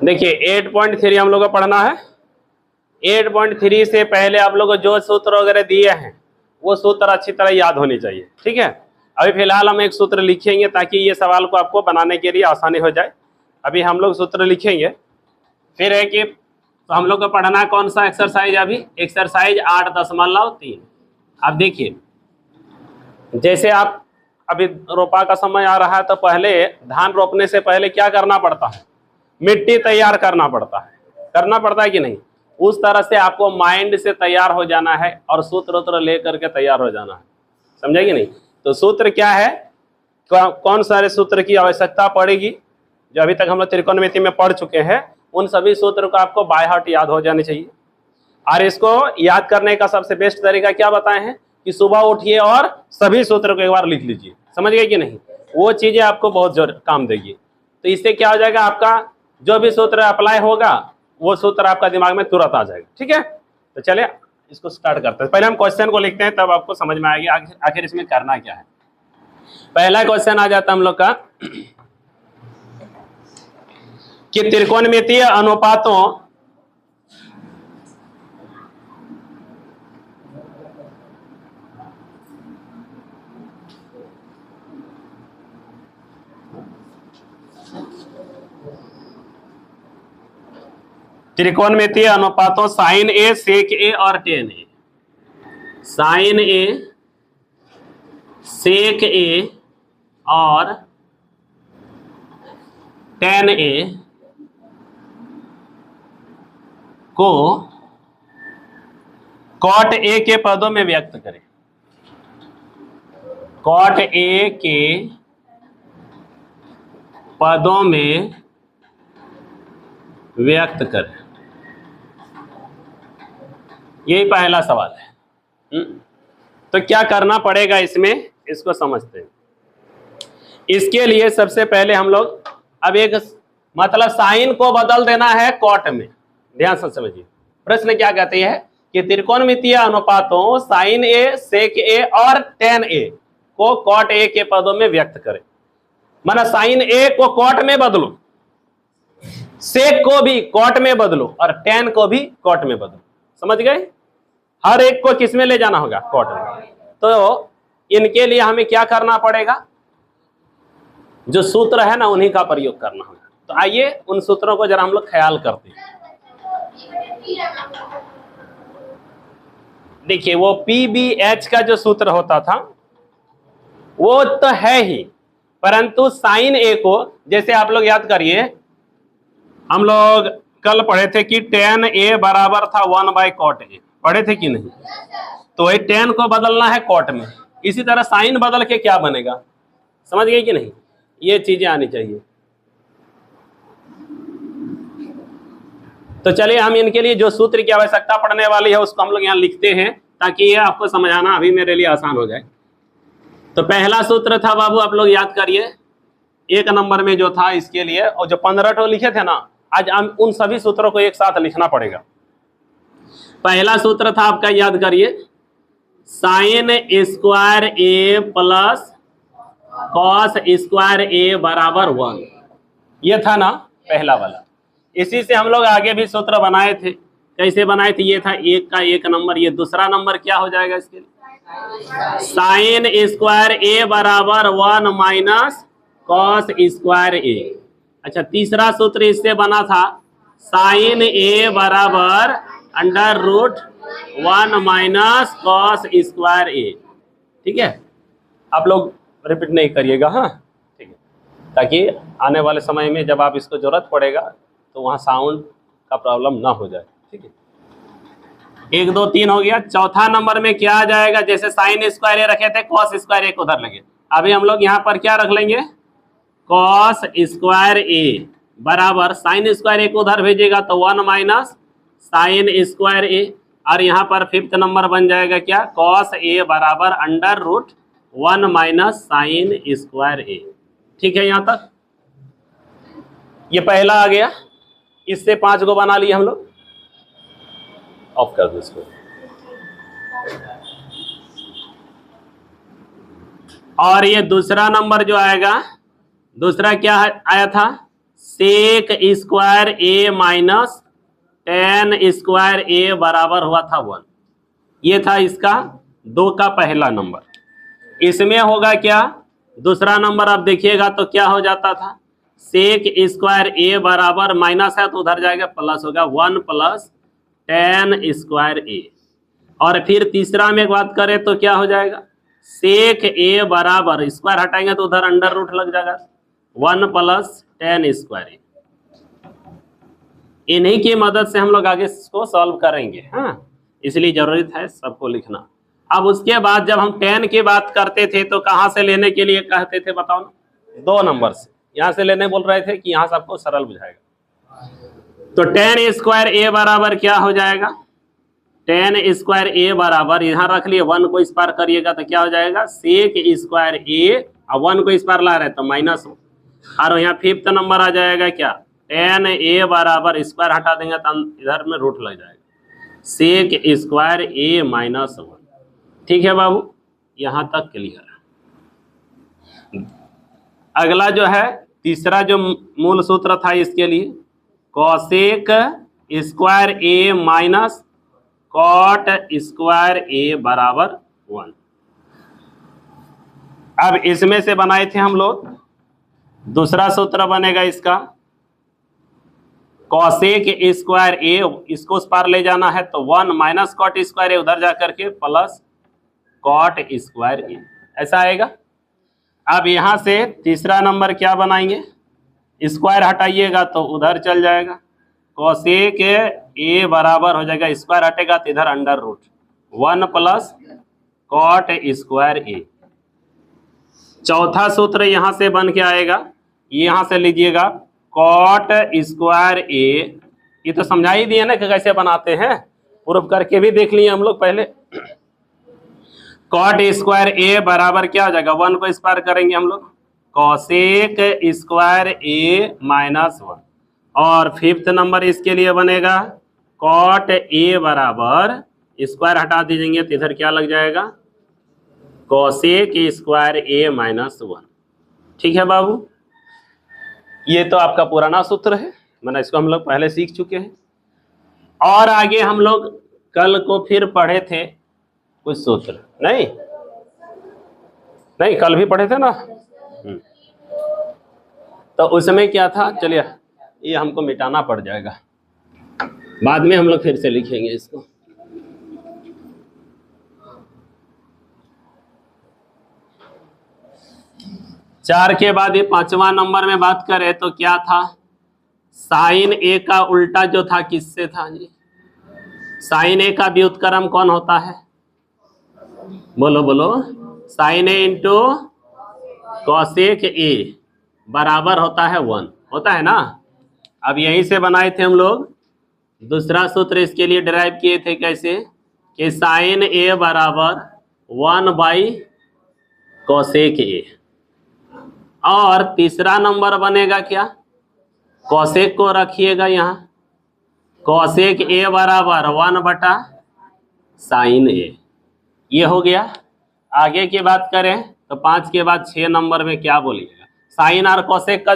देखिए 8.3 हम लोग को पढ़ना है। 8.3 से पहले आप लोग को जो सूत्र वगैरह दिए हैं वो सूत्र अच्छी तरह याद होनी चाहिए, ठीक है। अभी फिलहाल हम एक सूत्र लिखेंगे ताकि ये सवाल को आपको बनाने के लिए आसानी हो जाए। अभी हम लोग सूत्र लिखेंगे, फिर है कि तो हम लोग को पढ़ना कौन सा एक्सरसाइज, अभी एक्सरसाइज 8.3। अब देखिए, जैसे आप अभी रोपा का समय आ रहा है तो पहले धान रोपने से पहले क्या करना पड़ता है, मिट्टी तैयार करना पड़ता है कि नहीं। उस तरह से आपको माइंड से तैयार हो जाना है और सूत्र लेकर के तैयार हो जाना है, समझे कि नहीं। तो सूत्र क्या है, कौन सारे सूत्र की आवश्यकता पड़ेगी, जो अभी तक हम लोग त्रिकोणमिति में पढ़ चुके हैं, उन सभी सूत्र को आपको बाय हार्ट याद हो जाने चाहिए। और इसको याद करने का सबसे बेस्ट तरीका क्या बताए हैं कि सुबह उठिए और सभी सूत्र को एक बार लिख लीजिए, समझ गए कि नहीं। वो चीजें आपको बहुत काम देगी। तो इससे क्या हो जाएगा, आपका जो भी सूत्र अप्लाई होगा वो सूत्र आपका दिमाग में तुरंत आ जाएगा, ठीक है। तो चलिए इसको स्टार्ट करते हैं। पहले हम क्वेश्चन को लिखते हैं, तब आपको समझ में आएगी आखिर इसमें करना क्या है। पहला क्वेश्चन आ जाता है हम लोग का कि त्रिकोणमितीय अनुपातों साइन ए, सेक ए और टेन ए। साइन ए, सेक ए और टेन ए को कॉट ए के पदों में व्यक्त करें। कॉट ए के पदों में व्यक्त करें, यही पहला सवाल है। तो क्या करना पड़ेगा इसमें, इसको समझते हैं। इसके लिए सबसे पहले हम लोग अब एक मतलब साइन को बदल देना है कॉट में। ध्यान से समझिए, प्रश्न क्या कहते हैं कि त्रिकोणमितीय अनुपातों साइन ए, सेक ए और टेन ए को कॉट ए के पदों में व्यक्त करें। माना साइन ए को कॉट में बदलो, सेक को भी कॉट में बदलो और टेन को भी कॉट में बदलो, समझ गए। हर एक को किस में ले जाना होगा, कॉट में। तो इनके लिए हमें क्या करना पड़ेगा, जो सूत्र है ना उन्हीं का प्रयोग करना होगा। तो आइए उन सूत्रों को जरा हम लोग ख्याल करते हैं। देखिए वो PBH का जो सूत्र होता था वो तो है ही, परंतु साइन ए को, जैसे आप लोग याद करिए, हम लोग कल पढ़े थे कि टेन ए बराबर था 1/cot ए, पढ़े थे कि नहीं। तो वही टेन को बदलना है कॉट में, इसी तरह साइन बदल के क्या बनेगा, समझ गए कि नहीं। ये चीजें आनी चाहिए। तो चलिए हम इनके लिए जो सूत्र की आवश्यकता पड़ने वाली है उसको हम लोग यहाँ लिखते हैं ताकि ये आपको समझाना अभी मेरे लिए आसान हो जाए। तो पहला सूत्र था बाबू, आप लोग याद करिए, एक नंबर में जो था इसके लिए, और जो 15 ठो लिखे थे ना, आज हम उन सभी सूत्रों को एक साथ लिखना पड़ेगा। पहला सूत्र था आपका, याद करिए, साइन स्क्वायर ए प्लस कॉस स्क्वायर ए बराबर 1। ये था ना पहला वाला। इसी से हम लोग आगे भी सूत्र बनाए थे। कैसे बनाए थे, ये था एक का एक नंबर। ये दूसरा नंबर क्या हो जाएगा इसके लिए, साइन स्क्वायर ए बराबर 1 माइनस कॉस स्क्वायर ए। अच्छा, तीसरा सूत्र इससे बना था, साइन ए बराबर √1 माइनस कॉस स्क्वायर ए। ठीक है, आप लोग रिपीट नहीं करिएगा, हाँ, ठीक है, ताकि आने वाले समय में जब आप इसको जरूरत पड़ेगा तो वहाँ साउंड का प्रॉब्लम ना हो जाए। ठीक है, 1 2 3 हो गया। चौथा नंबर में क्या आ जाएगा, जैसे साइन स्क्वायर ए रखे थे, कॉस स्क्वायर ए को उधर लगे। अभी हम लोग यहाँ पर क्या रख लेंगे, कॉस स्क्वायर ए बराबर, साइन स्क्वायर ए को उधर भेजिएगा तो 1 माइनस साइन स्क्वायर ए, और यहाँ पर 5th नंबर बन जाएगा क्या, कॉस ए बराबर √1 माइनस साइन स्क्वायर ए। ठीक है, यहाँ तक ये पहला आ गया। इससे 5 को बना लिए हम लोग। ऑफ कर दो इसको। और ये दूसरा नंबर जो आएगा, दूसरा क्या आया था, सेक स्क्वायर ए माइनस टेन स्क्वायर ए बराबर हुआ था 1। ये था इसका 2 का पहला नंबर। इसमें होगा क्या, दूसरा नंबर आप देखिएगा तो क्या हो जाता था, सेक स्क्वायर ए बराबर माइनस है तो उधर जाएगा प्लस होगा 1 प्लस टेन स्क्वायर ए। और फिर तीसरा में बात करें तो क्या हो जाएगा, सेक ए बराबर स्क्वायर हटाएंगे तो उधर अंडर रूट लग जाएगा 1 प्लस टेन स्क्वायर ए। इन्हीं की मदद से हम लोग आगे इसको सॉल्व करेंगे। हाँ, इसलिए जरूरत है सबको लिखना। अब उसके बाद जब हम 10 की बात करते थे तो कहाँ से लेने के लिए कहते थे बताओ ना, 2 नंबर से। यहाँ से लेने बोल रहे थे कि यहाँ से आपको सरल बुझाएगा। तो 10 स्क्वायर ए बराबर क्या हो जाएगा, 10 स्क्वायर ए बराबर यहाँ रख लिए 1 को इस पार करिएगा तो क्या हो जाएगा, सेक स्क्वायर ए, और 1 को इस पार ला रहे तो माइनस, और यहाँ 5th नंबर आ जाएगा क्या, 10 ए बराबर स्क्वायर हटा देंगे तो इधर में रूट लग जाएगा, सेक स्क्वायर ए माइनस 1। ठीक है बाबू, यहाँ तक क्लियर। अगला जो है तीसरा जो मूल सूत्र था इसके लिए, कॉसेक स्क्वायर ए माइनस कॉट स्क्वायर ए बराबर 1। अब इसमें से बनाए थे हम लोग, दूसरा सूत्र बनेगा इसका, कॉसेक स्क्वायर ए, इसको उस पार ले जाना है तो 1 माइनस कॉट स्क्वायर ए उधर जा करके प्लस कॉट स्क्वायर ए, ऐसा आएगा। अब यहां से तीसरा नंबर क्या बनाएंगे, स्क्वायर हटाइएगा तो उधर चल जाएगा, कॉसेक ए बराबर हो जाएगा, स्क्वायर हटेगा तो इधर under root 1 plus cot square A. चौथा सूत्र यहां से बन के आएगा, यहां से लीजिएगा कॉट स्क्वायर ए, ये तो समझा ही दिए ना कि कैसे बनाते हैं, प्रूफ करके भी देख लिए हम लोग पहले। कॉट स्क्वायर ए बराबर क्या हो जाएगा, 1 को इस पार करेंगे हम लोग, कॉसेक स्क्वायर ए माइनस 1। और 5th नंबर इसके लिए बनेगा, कॉट ए बराबर स्क्वायर हटा दीजिएंगे तो इधर क्या लग जाएगा, कॉसेक स्क्वायर ए माइनस 1। ठीक है बाबू, ये तो आपका पुराना सूत्र है, मैंने इसको हम लोग पहले सीख चुके हैं। और आगे हम लोग कल को फिर पढ़े थे कुछ सूत्र, नहीं कल भी पढ़े थे ना। तो उसमें क्या था, चलिए ये हमको मिटाना पड़ जाएगा, बाद में हम लोग फिर से लिखेंगे इसको। चार के बाद ये 5वां नंबर में बात करें तो क्या था, साइन ए का उल्टा जो था किससे था जी, साइन ए का व्युत्क्रम कौन होता है, बोलो बोलो, sine A into cosec A बराबर होता है 1, होता है ना। अब यहीं से बनाए थे हम लोग दूसरा सूत्र, इसके लिए डिराइव किए थे कैसे, कि साइन ए बराबर 1 बाई कॉसेक ए। और तीसरा नंबर बनेगा क्या, कॉसेक को रखिएगा यहाँ, कॉसेक ए बराबर 1 बटा साइन ए, ये हो गया। आगे की बात करें तो 5 के बाद 6 नंबर में क्या बोलिएगा, साइन और कॉसेक का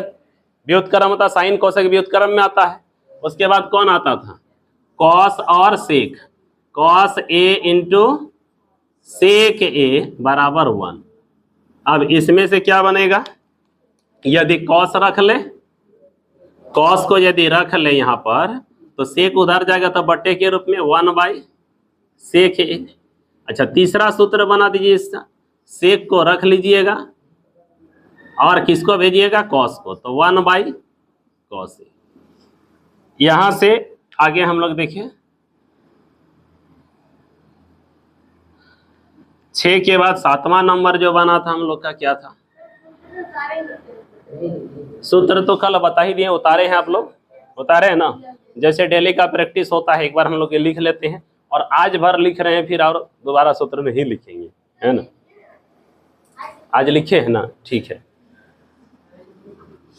व्युत्क्रम होता, साइन कॉसेक व्युत्क्रम में आता है। उसके बाद कौन आता था, कॉस और सेक, कॉस ए इंटू सेक ए बराबर 1। अब इसमें से क्या बनेगा, यदि कॉस रख ले, कॉस को यदि रख ले यहाँ पर तो सेक उधर जाएगा तो बट्टे के रूप में 1 बाई सेक ए। अच्छा, तीसरा सूत्र बना दीजिए इसका, सेक को रख लीजिएगा और किसको भेजिएगा, कॉस को, तो 1 बाई कॉस ए। यहां से आगे हम लोग देखिए 6 के बाद 7वां नंबर जो बना था हम लोग का क्या था, सूत्र तो कल बता ही दिए, उतारे हैं आप लोग, उतारे हैं ना, जैसे डेली का प्रैक्टिस होता है एक बार हम लोग ये लिख लेते हैं और आज भर लिख रहे हैं, फिर और दोबारा सूत्र नहीं लिखेंगे, है ना। आज लिखे है ना, ठीक है।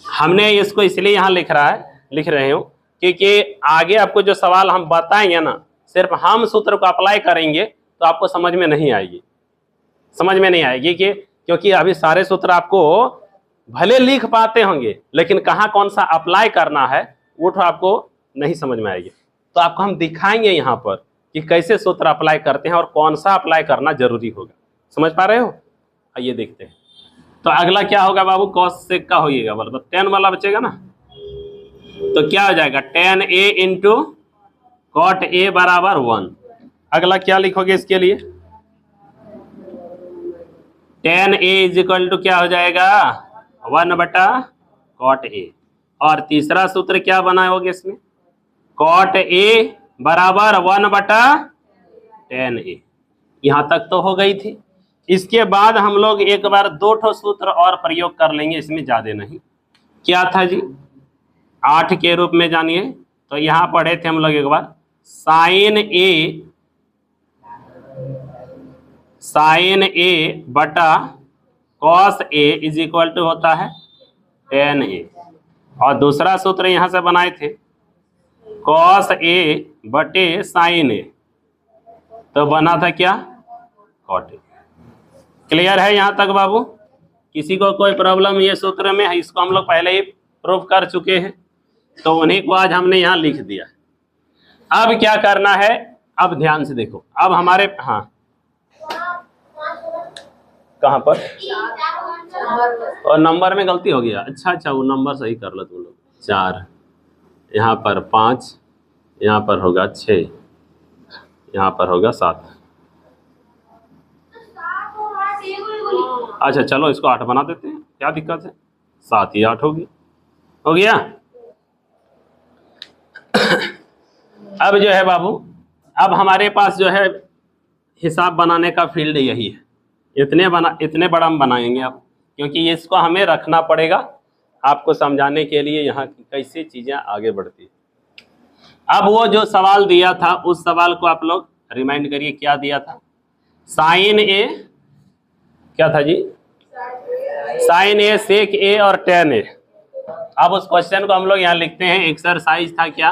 हमने इसको इसलिए यहाँ लिख रहे हो क्योंकि आगे आपको जो सवाल हम बताएंगे ना, सिर्फ हम सूत्र को अप्लाई करेंगे तो आपको समझ में नहीं आएगी, क्योंकि अभी सारे सूत्र आपको भले लिख पाते होंगे लेकिन कहाँ कौन सा अप्लाई करना है वो तो आपको नहीं समझ में आएगी। तो आपको हम दिखाएंगे यहाँ पर कि कैसे सूत्र अप्लाई करते हैं और कौन सा अप्लाई करना जरूरी होगा। समझ पा रहे हो? आइए देखते हैं। तो अगला क्या होगा बाबू? कॉस सेक का होइएगा, बराबर 10 वाला बचेगा ना। तो क्या हो जाएगा? 10a इंटू कॉट ए बराबर 1। अगला क्या लिखोगे इसके लिए? 10a इज इक्वल टू क्या हो जाएगा? 1/कॉट ए। और तीसरा सूत्र क्या बनाओगे इसमें? कॉट ए बराबर 1/10a। यहां तक तो हो गई थी। इसके बाद हम लोग एक बार 2 ठो सूत्र और प्रयोग कर लेंगे, इसमें ज्यादा नहीं। क्या था जी? 8 के रूप में जानिए। तो यहां पढ़े थे हम लोग एक बार, साइन ए बटा cos A is equal to होता है 10a। और दूसरा सूत्र यहां से बनाए थे कॉस ए बटे साइन ए, तो बना था क्या? Cot A. क्लियर है यहां तक बाबू? किसी को कोई प्रॉब्लम ये सूत्र में है? इसको हम लोग पहले ही प्रूव कर चुके हैं, तो उन्हीं को आज हमने यहां लिख दिया। अब क्या करना है? अब ध्यान से देखो। अब हमारे हाँ कहां पर? और नंबर में गलती हो गया। अच्छा वो नंबर सही कर लो तुम लोग। 4 यहाँ पर 5, यहाँ पर होगा 6, यहाँ पर होगा 7। अच्छा चलो इसको 8 बना देते हैं, क्या दिक्कत है? 7 ही 8 होगी। हो गया। अब जो है बाबू, अब हमारे पास जो है हिसाब बनाने का फील्ड यही है। इतने बड़ा हम बनाएंगे अब, क्योंकि इसको हमें रखना पड़ेगा आपको समझाने के लिए यहाँ की कैसे चीजें आगे बढ़ती है। अब वो जो सवाल दिया था उस सवाल को आप लोग रिमाइंड करिए, क्या दिया था? साइन ए क्या था जी? साइन ए, सेक ए और टेन ए। अब उस क्वेश्चन को हम लोग यहाँ लिखते हैं। एक्सरसाइज था क्या?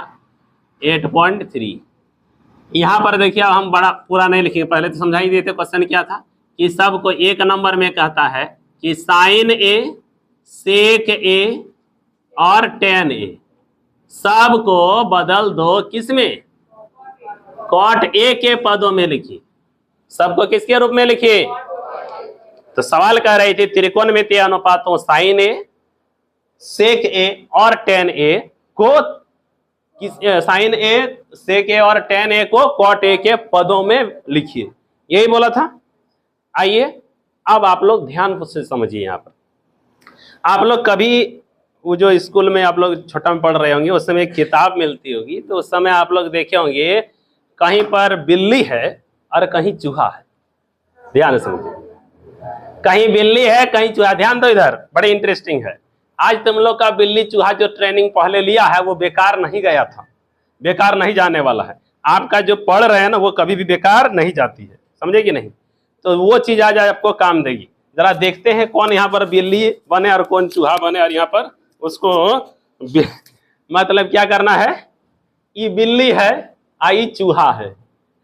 8.3। यहाँ पर देखिए, अब हम बड़ा पूरा नहीं लिखेंगे, पहले तो समझा ही देते। क्वेश्चन क्या था कि सबको एक नंबर में कहता है कि साइन ए, सेक ए और टेन ए सबको बदल दो किसमें? कॉट ए के पदों में लिखिए। सबको किसके रूप में लिखिए? तो सवाल कह रही थी त्रिकोणमितीय अनुपातों साइन ए, सेक ए और टेन ए को साइन ए, सेक ए और टेन ए को कॉट ए के पदों में लिखिए, यही बोला था। आइए अब आप लोग ध्यान से समझिए। यहाँ पर आप लोग कभी वो जो स्कूल में आप लोग छोटा में पढ़ रहे होंगे उस समय एक किताब मिलती होगी, तो उस समय आप लोग देखे होंगे कहीं पर बिल्ली है और कहीं चूहा है। ध्यान से समझिए, कहीं बिल्ली है कहीं चूहा। ध्यान दो इधर, बड़े इंटरेस्टिंग है। आज तुम लोग का बिल्ली चूहा जो ट्रेनिंग पहले लिया है वो बेकार नहीं गया था, बेकार नहीं जाने वाला है। आपका जो पढ़ रहे हैं ना वो कभी भी बेकार नहीं जाती है, समझे कि नहीं? तो वो चीज आज आपको काम देगी। जरा देखते हैं कौन यहाँ पर बिल्ली बने और कौन चूहा बने, और यहाँ पर उसको मतलब क्या करना है? ये बिल्ली है, आई चूहा है।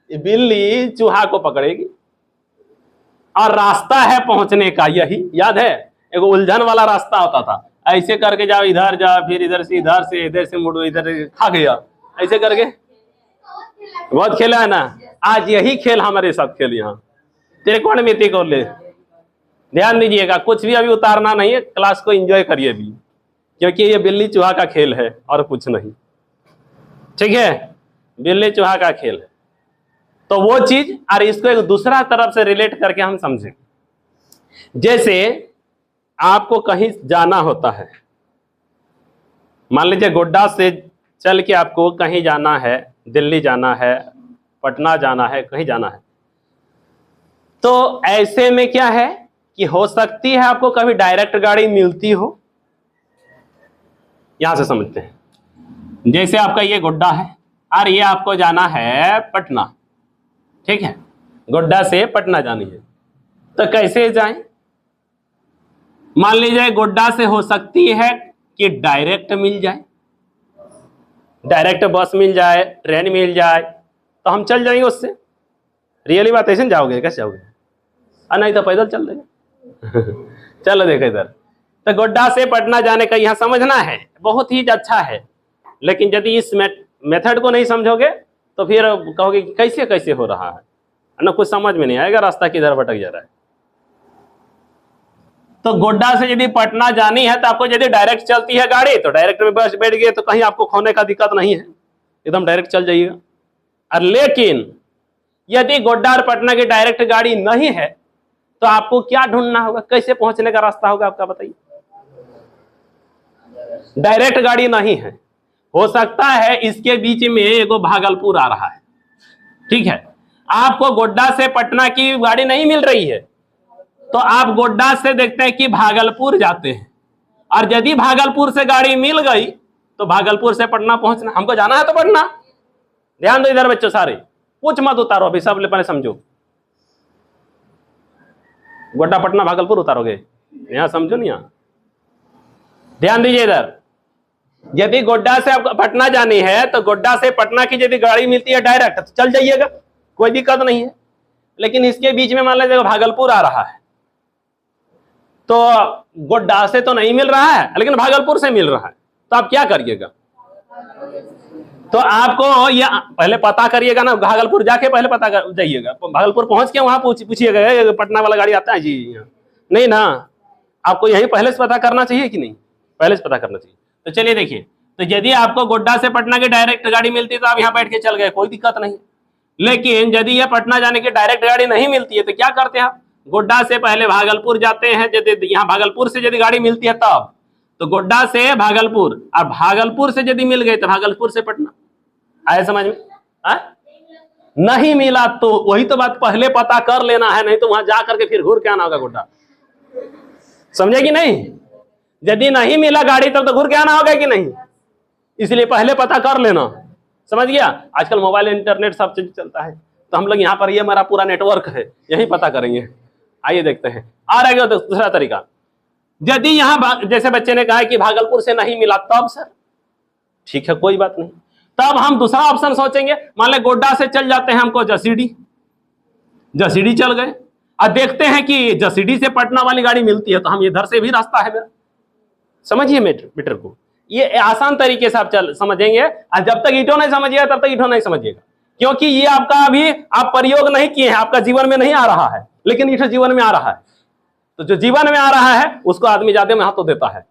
ये बिल्ली चूहा को पकड़ेगी और रास्ता है पहुंचने का, यही याद है? एक उलझन वाला रास्ता होता था, ऐसे करके जाओ, इधर जाओ, फिर इधर से मुड़ो, इधर खा गया, ऐसे करके। बहुत खेला है ना। आज यही खेल हमारे साथ खेल यहाँ त्रिकोणमिति को ले। ध्यान दीजिएगा, कुछ भी अभी उतारना नहीं है, क्लास को एंजॉय करिए भी, क्योंकि ये बिल्ली चूहा का खेल है और कुछ नहीं। ठीक है, बिल्ली चूहा का खेल है। तो वो चीज, और इसको एक दूसरा तरफ से रिलेट करके हम समझें। जैसे आपको कहीं जाना होता है, मान लीजिए गोड्डा से चल के आपको कहीं जाना है, दिल्ली जाना है, पटना जाना है, कहीं जाना है। तो ऐसे में क्या है कि हो सकती है आपको कभी डायरेक्ट गाड़ी मिलती हो। यहां से समझते हैं। जैसे आपका ये गोड्डा है और ये आपको जाना है पटना, ठीक है? गोड्डा से पटना जानी है, तो कैसे जाएं? मान लीजिए गोड्डा से हो सकती है कि डायरेक्ट मिल जाए, डायरेक्ट बस मिल जाए, ट्रेन मिल जाए, तो हम चल जाएंगे उससे। रियली बात, ऐसे जाओगे? कैसे जाओगे? नहीं तो पैदल चल देंगे। चलो देखो इधर, तो गोड्डा से पटना जाने का यहाँ समझना है, बहुत ही अच्छा है। लेकिन यदि इस मेथड को नहीं समझोगे तो फिर कहोगे कि कैसे कैसे हो रहा है ना, कुछ समझ में नहीं आएगा, रास्ता किधर भटक जा रहा है। तो गोड्डा से यदि पटना जानी है तो आपको यदि डायरेक्ट चलती है गाड़ी तो डायरेक्ट में बस बैठ गए तो कहीं आपको खोने का दिक्कत नहीं है, एकदम डायरेक्ट चल जाइएगा। और लेकिन यदि गोड्डा और पटना की डायरेक्ट गाड़ी नहीं है तो आपको क्या ढूंढना होगा, कैसे पहुंचने का रास्ता होगा आपका, बताइए। डायरेक्ट गाड़ी नहीं है, हो सकता है इसके बीच में एगो भागलपुर आ रहा है, ठीक है। आपको गोड्डा से पटना की गाड़ी नहीं मिल रही है तो आप गोड्डा से देखते हैं कि भागलपुर जाते हैं, और यदि भागलपुर से गाड़ी मिल गई तो भागलपुर से पटना पहुंचना, हमको जाना है तो पटना। ध्यान दो इधर बच्चों, सारे कुछ मत उतारो अभी, सब पहले समझो। गोड्डा पटना भागलपुर उतारोगे, यहां समझो नहीं, यहां ध्यान दीजिए इधर। यदि गोड्डा से आपको पटना जानी है तो गोड्डा से पटना की यदि गाड़ी मिलती है डायरेक्ट तो चल जाइएगा, कोई दिक्कत नहीं है। लेकिन इसके बीच में मान लीजिए भागलपुर आ रहा है तो गोड्डा से तो नहीं मिल रहा है लेकिन भागलपुर से मिल रहा है, तो आप क्या करिएगा, तो आपको ये पहले पता करिएगा ना, भागलपुर जाके पहले पता कर जाइएगा, भागलपुर पहुंच के वहां पूछिएगा पटना वाला गाड़ी आता है जी, नहीं ना, आपको यही पहले से पता करना चाहिए कि नहीं, पहले से पता करना चाहिए। तो चलिए देखिए, तो यदि आपको गोड्डा से पटना की डायरेक्ट गाड़ी मिलती है तो आप यहाँ बैठ के चल गए, कोई दिक्कत नहीं। लेकिन यदि यह पटना जाने की डायरेक्ट गाड़ी नहीं मिलती है तो क्या करते हैं आप, गोड्डा से पहले भागलपुर जाते हैं, यदि यहाँ भागलपुर से यदि गाड़ी मिलती है तब, तो गोड्डा से भागलपुर, और भागलपुर से यदि मिल गई तो भागलपुर से पटना। आए समझ में? नहीं मिला तो वही तो बात, पहले पता कर लेना है, नहीं तो वहां जा करके फिर घूर के आना होगा गोड्डा, समझे कि नहीं। यदि नहीं मिला गाड़ी तब तो घूर के आना होगा कि नहीं, इसलिए पहले पता कर लेना, समझ गया। आजकल मोबाइल इंटरनेट सब चीज चलता है, तो हम लोग यहाँ पर ये हमारा पूरा नेटवर्क है, यही पता करेंगे। आइए देखते हैं, आ रहा है दूसरा तरीका। यदि यहाँ जैसे बच्चे ने कहा कि भागलपुर से नहीं मिला तब सर, ठीक है कोई बात नहीं, तब हम दूसरा ऑप्शन सोचेंगे। मान ले गोड्डा से चल जाते हैं हमको जसीडी, जसीडी चल गए और देखते हैं कि जसीडी से पटना वाली गाड़ी मिलती है तो हम इधर से भी रास्ता है मेरा, समझिए मीटर को। ये आसान तरीके से आप समझेंगे, और जब तक ईटो नहीं समझिएगा तब तक ईटो नहीं समझिएगा, क्योंकि ये आपका अभी आप प्रयोग नहीं किए हैं, आपका जीवन में नहीं आ रहा है, लेकिन ईटो जीवन में आ रहा है। तो जो जीवन में आ रहा है उसको आदमी ज्यादा महत्व देता है,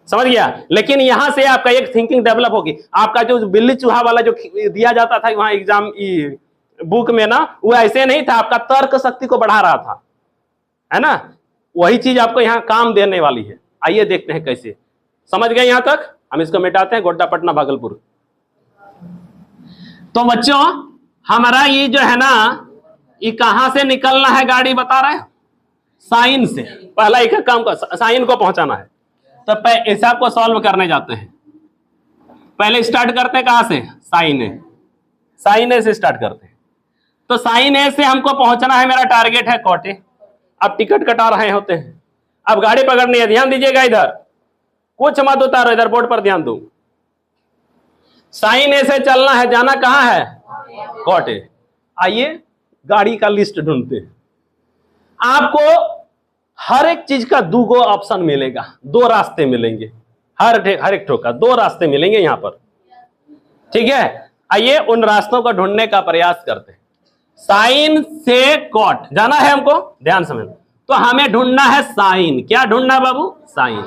समझ गया। लेकिन यहां से आपका एक थिंकिंग डेवलप होगी। आपका जो बिल्ली चूहा वाला जो दिया जाता था वहां एग्जाम बुक में ना, वो ऐसे नहीं था, आपका तर्क शक्ति को बढ़ा रहा था, है ना। वही चीज आपको यहाँ काम देने वाली है। आइए देखते हैं कैसे, समझ गए यहां तक। हम इसको मिटाते हैं, गोड्डा पटना भागलपुर। तो बच्चों हमारा ये जो है ना, ये कहां से निकलना है गाड़ी बता रहे हैं, साइन से। पहला एक काम का साइन को पहुंचाना है, तो हिसाब को सॉल्व करने जाते हैं। पहले स्टार्ट करते हैं कहां से, साइन ए, साइन ए से स्टार्ट करते हैं। तो साइन ए से हमको पहुंचना है, मेरा टारगेट है कोटे। अब टिकट कटा रहे होते हैं, अब गाड़ी पकड़नी है, ध्यान दीजिएगा इधर, कुछ मत उतारो, इधर बोर्ड पर ध्यान दो। साइन ए से चलना है, जाना कहां है, कोटे। आइए गाड़ी का लिस्ट ढूंढते हैं। आपको हर एक चीज का दो ऑप्शन मिलेगा, दो रास्ते मिलेंगे, हर एक ठोका दो रास्ते मिलेंगे यहां पर, ठीक है। आइए उन रास्तों को ढूंढने का प्रयास करते हैं। साइन से कॉट जाना है हमको, ध्यान समझ। तो हमें ढूंढना है साइन, क्या ढूंढना बाबू, साइन।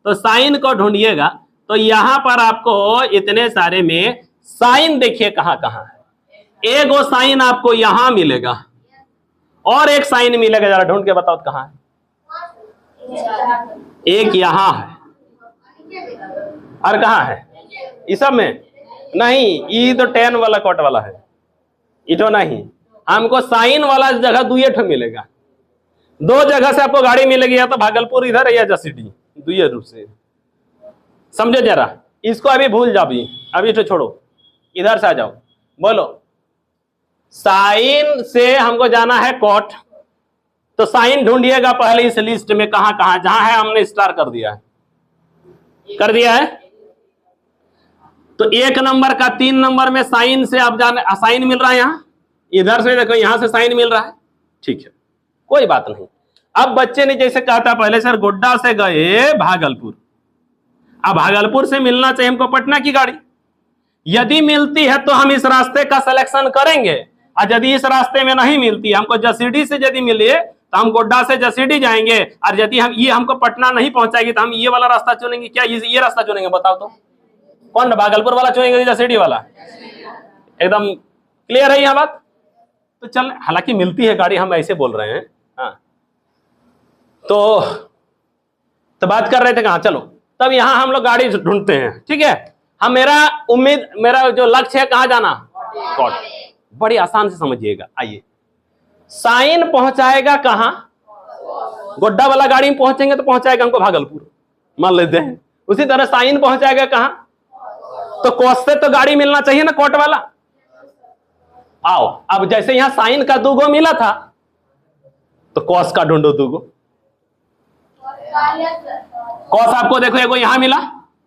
तो साइन को ढूंढिएगा, तो यहां पर आपको इतने सारे में साइन देखिए कहां कहां है। एक वो साइन आपको यहां मिलेगा और एक साइन मिलेगा, जरा ढूंढ के बताओ कहां है। एक यहां है और कहां है, इस सब में नहीं, ये तो 10 वाला कॉट वाला है, ये तो नहीं। हमको साइन वाला जगह दुए ठो मिलेगा, दो जगह से आपको गाड़ी मिलेगी, या तो भागलपुर इधर है या जसीडी, दुए रूप से, समझो जरा। इसको अभी भूल जाओ, अभी तो छोड़ो, इधर से आ जाओ। बोलो, साइन से हमको जाना है कोट, तो साइन ढूंढिएगा पहले इस लिस्ट में कहां कहां, जहां है हमने स्टार कर दिया है, कर दिया है। तो 1 नंबर का 3 नंबर में साइन से आप जाने, साइन मिल रहा है यहां, इधर से देखो यहां से साइन मिल रहा है, ठीक है कोई बात नहीं। अब बच्चे ने जैसे कहा था पहले, सर गोड्डा से गए भागलपुर, अब भागलपुर से मिलना चाहिए हमको पटना की गाड़ी। यदि मिलती है तो हम इस रास्ते का सिलेक्शन करेंगे, और यदि इस रास्ते में नहीं मिलती, हमको जसीडी से यदि मिले तो हम गोड्डा से जसीडी जाएंगे, और यदि हम ये हमको पटना नहीं पहुंचाएगी तो हम ये वाला रास्ता चुनेंगे। क्या ये रास्ता चुनेंगे? बताओ तो कौन, भागलपुर वाला चुनेंगे जसीडी वाला? एकदम क्लियर है यह बात? तो चल, हालांकि मिलती है गाड़ी, हम ऐसे बोल रहे हैं। हाँ, तो बात कर रहे थे कहाँ, चलो तब यहां हम लोग गाड़ी ढूंढते हैं। ठीक है, हम मेरा जो लक्ष्य है कहाँ जाना, कोट। बड़ी आसान से समझिएगा, आइए। साइन पहुंचाएगा कहां, गोड्डा वाला गाड़ी में पहुंचेंगे तो पहुंचाएगा हमको भागलपुर, मान लेते हैं। उसी तरह साइन पहुंचाएगा कहां, तो कोस से तो गाड़ी मिलना चाहिए ना, कोट वाला। आओ, अब जैसे यहां साइन का 2 गो मिला था तो कॉस का ढूंढो 2 गो। कॉस आपको देखो एगो यहां मिला,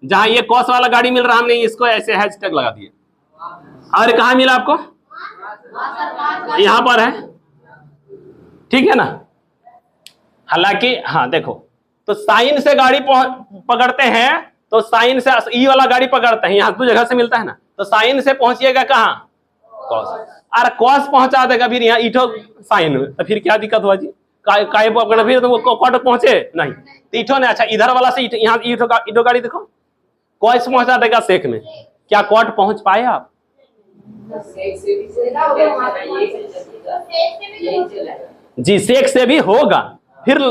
जहां ये कॉस वाला गाड़ी मिल रहा, हमने इसको ऐसे हैशटैग लगा दिए। और कहां मिला आपको, यहां पर है, ठीक है ना। हालांकि हाँ देखो, तो साइन से गाड़ी पकड़ते हैं तो साइन से ई वाला गाड़ी पकड़ते हैं, यहां 2 जगह से मिलता है ना, तो साइन से पहुंचिएगा कहां, कॉस। अरे कॉस पहुंचा देगा फिर यहाँ ईठो साइन में, तो फिर क्या दिक्कत हुआ जी, काय पकड़े फिर तो वो कोट पहुंचे नहीं, तो ईठो ने अच्छा इधर वाला से यहाँ ईठो गाड़ी देखो, कॉस पहुंचा देगा सेक में। क्या कोट पहुंच पाए आप? जी, सेक से भी होगा फिर,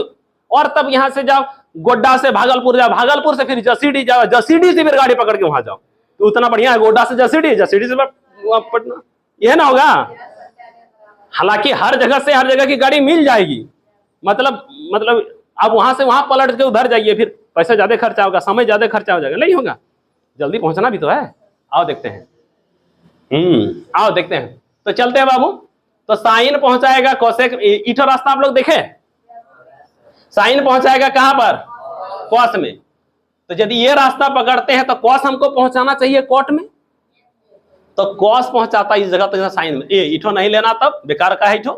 और तब यहां से जाओ गोड्डा से भागलपुर जाओ, भागलपुर से फिर जसीडी जाओ, जसीडी से फिर गाड़ी पकड़ के वहां जाओ, तो उतना बढ़िया है। गोड्डा से जसीडी, जसीडी से पटना, यह ना होगा। हालांकि हर जगह की गाड़ी मिल जाएगी, मतलब अब वहां से वहां पलट के उधर जाइए, फिर पैसा ज्यादा खर्चा होगा, समय ज्यादा खर्चा हो जाएगा, नहीं होगा, जल्दी पहुंचना भी तो है। आओ देखते हैं, आओ देखते हैं, तो चलते हैं बाबू। तो साइन पहुंचाएगा कोसेक, ईठो रास्ता आप लोग देखे, साइन पहुंचाएगा कहां पर, कॉस में। तो यदि ये रास्ता पकड़ते हैं तो कॉस हमको पहुंचाना चाहिए कोट में, तो कॉस पहुंचाता इस जगह तक साइन में। ईठो नहीं लेना, तब बेकार का है ईठो,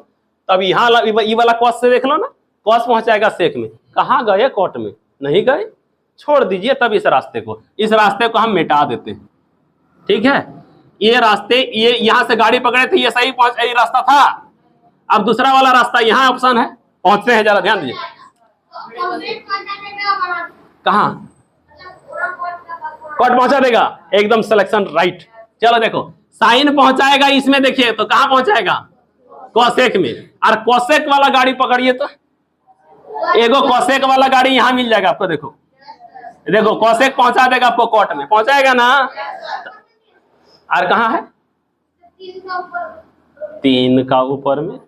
तब यहाँ ये वाला कॉस से देख लो ना, कॉस पहुंचाएगा सेक में। कहाँ गए, कोट में नहीं गए, छोड़ दीजिए। तब इस रास्ते को हम मिटा देते हैं, ठीक है। ये रास्ते, ये यहां से गाड़ी पकड़े थे, ये सही रास्ता था। अब दूसरा वाला रास्ता यहाँ ऑप्शन है, पहुंचते हैं, जरा ध्यान दीजिए। कहाँ कोट पहुंचा देगा, एकदम सिलेक्शन राइट। चलो देखो, साइन पहुंचाएगा इसमें, देखिए तो कहां पहुंचाएगा, कोसेक में। और कोसेक वाला गाड़ी पकड़िए तो एगो कोसेक वाला गाड़ी यहां मिल जाएगा आपको, देखो कोसेक पहुंचा देगा आपको, कोट में पहुंचाएगा ना। और कहां है, 3 का ऊपर में,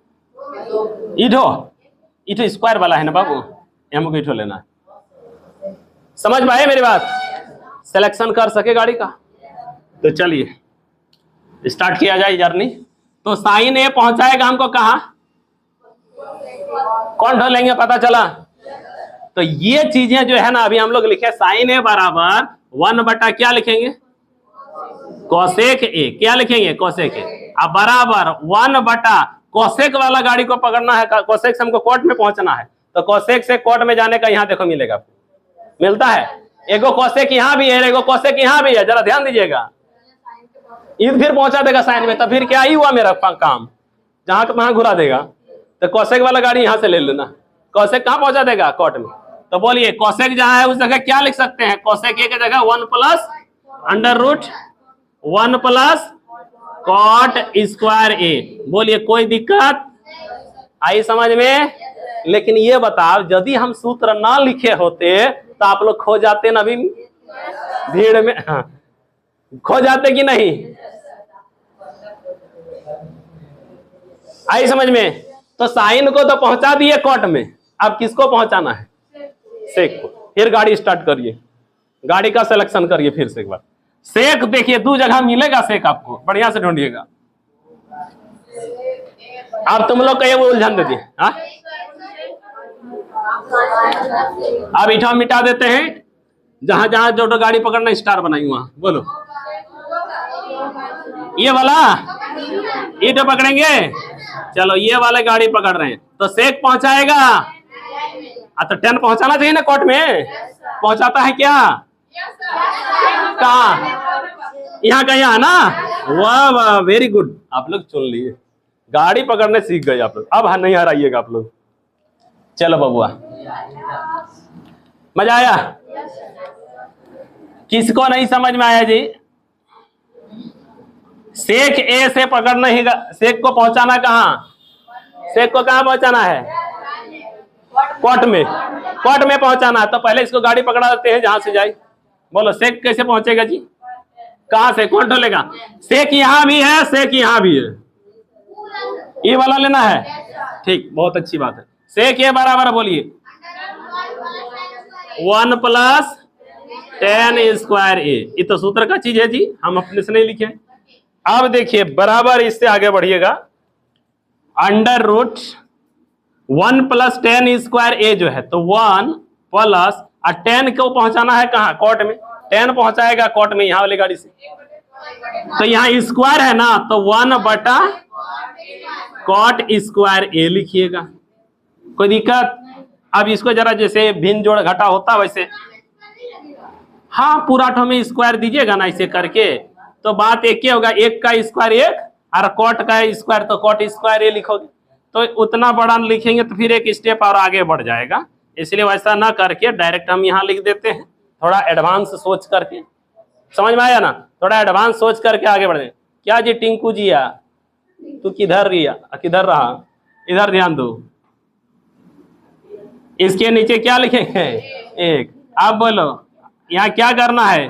ईठो स्क्वायर वाला है ना बाबू, हमको ईठो लेना है। समझ में आए मेरी बात, सिलेक्शन कर सके गाड़ी का। तो चलिए स्टार्ट किया जाए जर्नी। तो साइन ए पहुंचाएगा हमको कहां, कौन ढोलेंगे, पता चला। तो ये चीजें जो है ना, अभी हम लोग लिखे साइन ए बराबर 1 बटा क्या लिखेंगे, कोसेक ए, क्या लिखेंगे, कोसेक ए। अब बराबर 1 बटा कोसेक वाला गाड़ी को पकड़ना है, कोसेक से हमको कोट में पहुंचना है, तो कोसेक से कोट में जाने का यहाँ देखो मिलेगा, मिलता है। एगो कोसेक यहाँ भी है, एगो कोसेक यहाँ भी है, जरा ध्यान दीजिएगा। फिर पहुंचा देगा साइन में, तो फिर क्या ही हुआ मेरा काम, जहां तहां घुरा देगा। तो कोसेक वाला गाड़ी यहां से ले लेना, कोसेक कहां पहुंचा देगा, कोट में। तो बोलिए कोसेक जहां है उस जगह क्या लिख सकते हैं, कोसेक ए की जगह 1 plus under root 1 plus cot square A. बोलिए कोई दिक्कत आई समझ में। लेकिन ये बताओ, यदि हम सूत्र ना लिखे होते तो आप लोग खो जाते ना, अभी भीड़ में। हाँ, खो जाते कि नहीं, आई समझ में। तो साइन को तो पहुंचा दिए कोट में, अब किसको पहुंचाना है, सेक को। फिर गाड़ी स्टार्ट करिए, गाड़ी का सिलेक्शन करिए फिर से एक बार। सेक देखिए 2 जगह मिलेगा सेक, आपको बढ़िया से ढूंढिएगा। अब तुम लोग कहिए वो उलझन दे दिए। हाँ, अब ईठा मिटा देते हैं, जहां जहां जो गाड़ी पकड़ना स्टार बनाई वहां। बोलो ये वाला ईठा पकड़ेंगे, चलो ये वाले गाड़ी पकड़ रहे हैं, तो सेक पहुंचाएगा तो 10 पहुंचाना चाहिए ना कोर्ट में, पहुंचाता है क्या? कहाँ? यहाँ का यहाँ ना। वाह वाह, वेरी गुड, आप लोग चुन लिए, गाड़ी पकड़ने सीख गए आप लोग। अब नहीं हराइएगा आप लोग। चलो बबुआ, मजा आया? किसको नहीं समझ में आया जी? सेक ए से पकड़ना ही, सेक को पहुंचाना कहाँ? सेक को कहाँ पहुंचाना है? कोर्ट में। कोर्ट में पहुंचाना है तो पहले इसको गाड़ी पकड़ा देते हैं जहां से जाए। बोलो सेक कैसे पहुंचेगा जी? कहां से? कौन ढोलेगा? सेक यहां भी है, सेक यहां भी है, ये वाला लेना है। ठीक, बहुत अच्छी बात है। सेक ए बराबर बोलिए 1 + 10 स्क्वायर ए। ये तो सूत्र का चीज है जी, हम अपने से नहीं लिखे। अब देखिए बराबर, इससे आगे बढ़िएगा, √1 + 10 स्क्वायर ए जो है, तो 1 प्लस 10 को पहुंचाना है कहाँ? कोर्ट में। 10 पहुंचाएगा कोर्ट में यहाँ वाली गाड़ी से, तो यहाँ स्क्वायर है ना, तो 1/cot स्क्वायर ए लिखिएगा। कोई दिक्कत? अब इसको जरा जैसे भिन्न जोड़ घटा होता वैसे, हाँ पूरा ठो में स्क्वायर दीजिएगा ना ऐसे करके, तो बात एक ही होगा, 1 का स्क्वायर 1 और कोट का स्क्वायर, तो कोट स्क्वायर ए लिखोगे। तो उतना बड़ा लिखेंगे तो फिर एक स्टेप और आगे बढ़ जाएगा, इसलिए वैसा ना करके डायरेक्ट हम यहाँ लिख देते हैं, थोड़ा एडवांस सोच करके। समझ में आया ना? थोड़ा एडवांस सोच करके आगे बढ़े। क्या जी टिंकू जिया, तू किधर रहा? इधर ध्यान दो। इसके नीचे क्या लिखेंगे? 1। आप बोलो यहाँ क्या करना है?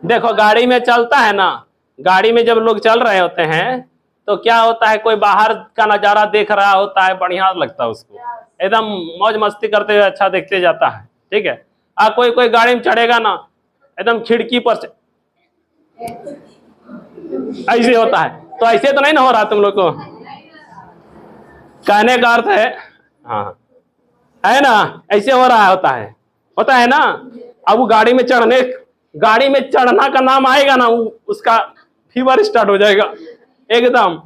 देखो गाड़ी में चलता है ना, गाड़ी में जब लोग चल रहे होते हैं तो क्या होता है, कोई बाहर का नजारा देख रहा होता है, बढ़िया लगता है उसको, एकदम मौज मस्ती करते हुए अच्छा देखते जाता है। ठीक है, कोई गाड़ी में चढ़ेगा ना, एकदम खिड़की पर ऐसे होता है, तो ऐसे तो नहीं ना हो रहा तुम लोग को? कहने का अर्थ है, हाँ है ना, ऐसे हो रहा होता है ना। अब वो गाड़ी में चढ़ना का नाम आएगा ना, उसका फीवर स्टार्ट हो जाएगा एकदम।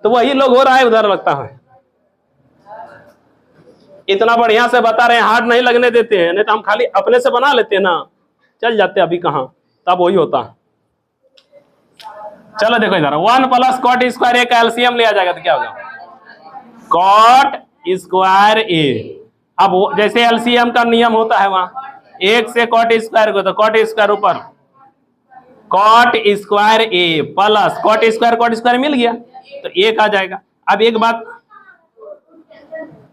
तो वही लोग हो रहा है उधर, लगता है इतना बढ़िया से बता रहे हैं, हार्ड नहीं लगने देते हैं, नहीं तो हम खाली अपने से बना लेते हैं ना, चल जाते अभी कहाँ, तब वही होता। चलो देखो इधर, 1 + cot स्क्वायर ए का एलसीएम लिया जाएगा तो क्या होगा? cot स्क्वायर ए। अब जैसे एलसीएम का नियम होता है वहां, 1 से cot स्क्वायर को, तो cot स्क्वायर ऊपर, cot स्क्वायर ए प्लस cot स्क्वायर मिल गया तो 1 आ जाएगा। अब एक बात,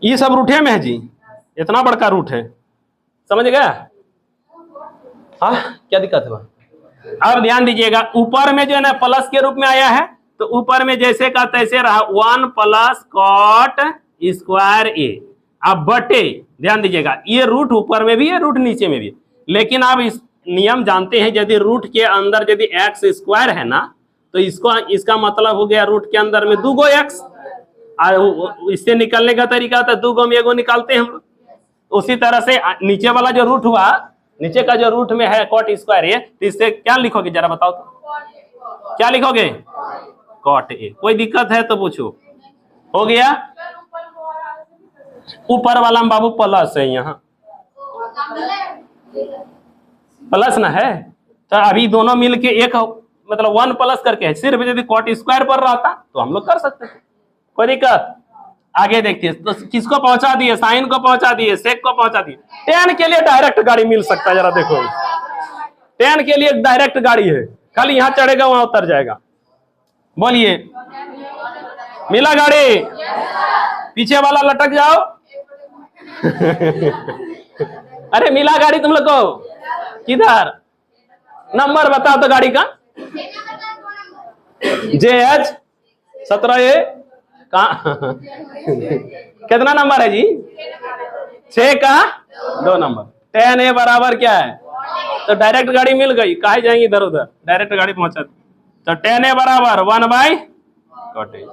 ये सब रूठे में है जी, इतना बड़का रूट है, समझ गया? हाँ क्या दिक्कत है? अब ध्यान दीजिएगा, ऊपर में जो है ना प्लस के रूप में आया है, तो ऊपर में जैसे का तैसे रहा 1 + cot स्क्वायर ए। अब बटे, ध्यान दीजिएगा, ये रूट ऊपर में भी है, रूट नीचे में भी, लेकिन आप इस नियम जानते हैं, यदि रूट के अंदर यदि x स्क्वायर है ना, तो इसका मतलब हो गया रूट के अंदर में 2 x। इससे निकलने का तरीका था 2 में 1 निकालते हैं हम। उसी तरह से नीचे वाला जो रूट हुआ, नीचे का जो रूट में है cot स्क्वायर ए, तो इससे क्या लिखोगे जरा बताओ तो? क्या लिखोगे? cot ए। कोई दिक्कत है तो पूछो। हो गया? ऊपर वाला में बाबू प्लस है, यहाँ प्लस ना है, तो अभी दोनों मिलके एक मतलब 1 प्लस करके है। सिर्फ यदि cot स्क्वायर पर रहता तो हम लोग कर सकते थे, कोई दिक्कत? आगे देखते हैं, तो किसको पहुंचा दिए? साइन को पहुंचा दिए, सेक को पहुंचा दिए। 10 के लिए डायरेक्ट गाड़ी मिल सकता है, जरा देखो 10 के लिए डायरेक्ट गाड़ी है, खाली यहाँ चढ़ेगा वहां उतर जाएगा। बोलिए मिला गाड़ी? पीछे वाला लटक जाओ। अरे मिला गाड़ी तुम लोग को? किधर? नंबर बताओ तो गाड़ी का। JH 17A कहाँ? कितना नंबर है जी? 6 का 2 नंबर। 10A बराबर क्या है? तो डायरेक्ट गाड़ी मिल गई, कहाँ जाएंगे इधर उधर, डायरेक्ट गाड़ी पहुंचा। तो 10A बराबर 1/cot ए।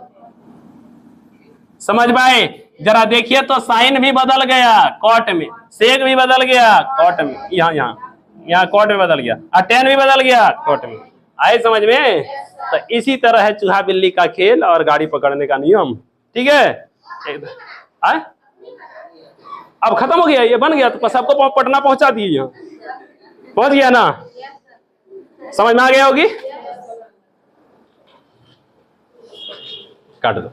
समझ पाए? जरा देखिए तो साइन भी बदल गया cot में, सेक भी बदल गया cot में, यहाँ cot में बदल गया, और 10 भी बदल गया cot में। आए समझ में? तो इसी तरह है चूहा बिल्ली का खेल और गाड़ी पकड़ने का नियम। ठीक है? अब खत्म हो गया, ये बन गया, तो सबको पटना पहुंचा दिए, यहाँ पहुंच गया ना, समझ में आ गया होगी। काट दो।